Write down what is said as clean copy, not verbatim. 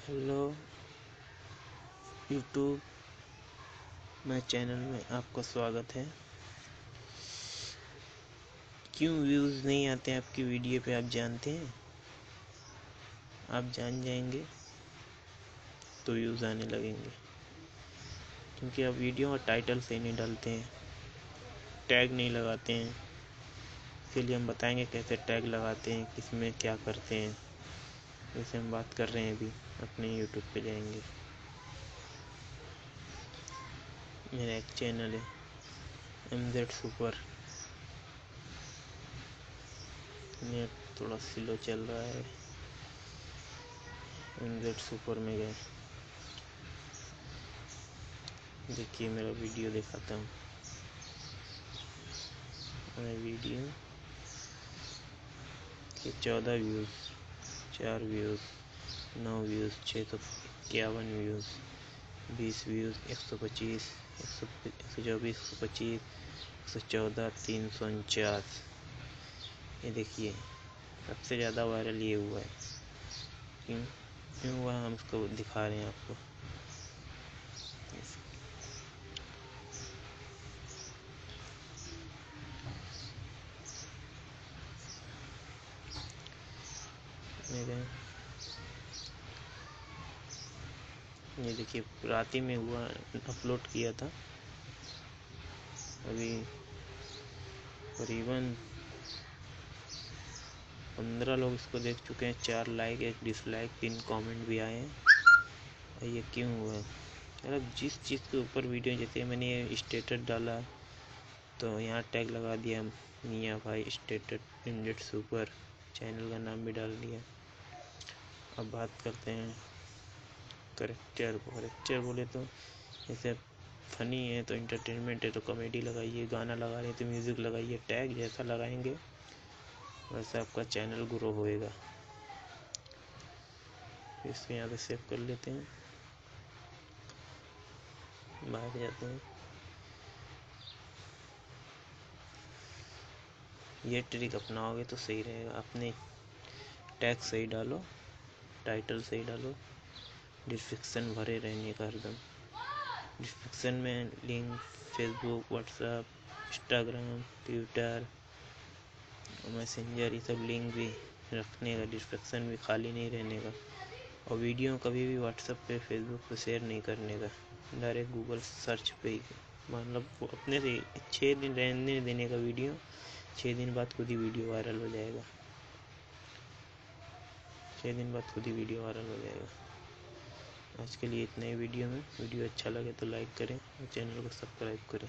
Hello YouTube मेरे channel में आपका स्वागत है। क्यों व्यूज़ नहीं आते हैं आपकी वीडियो पे, आप जानते हैं? आप जान जाएंगे तो व्यूज़ आने लगेंगे, क्योंकि आप वीडियो और टाइटल सही नहीं डालते हैं, टैग नहीं लगाते हैं। इसीलिए हम बताएंगे कैसे टैग लगाते हैं, किस में क्या करते हैं। जैसे हम बात कर रहे हैं अभी, अपने यूट्यूब पे जाएंगे। मेरा एक चैनल है MZ सुपर। नेट थोड़ा स्लो चल रहा है। MZ सुपर में गए, देखिए मेरा वीडियो दिखाता हूँ। मेरा वीडियो के 14 views, 4 views, 9 views, 651 views, 20 views, 125, 124, 125, 114, 349। ये देखिए सबसे ज़्यादा वायरल ये हुआ है। क्यों हुआ, हम इसको दिखा रहे हैं आपको। मेरे ये देखिए रात ही में हुआ, अपलोड किया था। अभी करीबन 15 लोग इसको देख चुके हैं, 4 लाइक, 1 डिसलाइक, 3 कमेंट भी आए हैं। और ये क्यों हुआ है? मतलब जिस चीज़ के ऊपर वीडियो, जैसे मैंने ये स्टेटस डाला तो यहाँ टैग लगा दिया मियाँ भाई स्टेटस MZ सुपर, चैनल का नाम भी डाल दिया। अब बात करते हैं करेक्टर बोले तो जैसे फनी है तो इंटरटेनमेंट है तो कॉमेडी लगाइए, गाना लगा रहे तो म्यूज़िक लगाइए। टैग जैसा लगाएंगे वैसे आपका चैनल ग्रो होएगा। इसको यहाँ पे सेव कर लेते हैं, बाहर जाते हैं। ये ट्रिक अपनाओगे तो सही रहेगा। अपने टैग सही डालो, टाइटल सही डालो, डिस्क्रिप्शन भरे रहने का हरदम। डिस्क्रिप्शन में link Facebook, WhatsApp, Instagram, Twitter, messenger, ये सब लिंक भी रखने का। डिस्क्रिप्शन भी खाली नहीं रहने का। और वीडियो कभी भी व्हाट्सएप पे, फेसबुक पे शेयर नहीं करने का, डायरेक्ट गूगल सर्च पे ही। मतलब अपने से 6 दिन रहने देने का वीडियो, 6 दिन बाद खुद ही वीडियो वायरल हो जाएगा। 6 दिन बाद खुद ही वीडियो वायरल हो जाएगा। आज के लिए इतना ही वीडियो में। वीडियो अच्छा लगे तो लाइक करें और चैनल को सब्सक्राइब करें।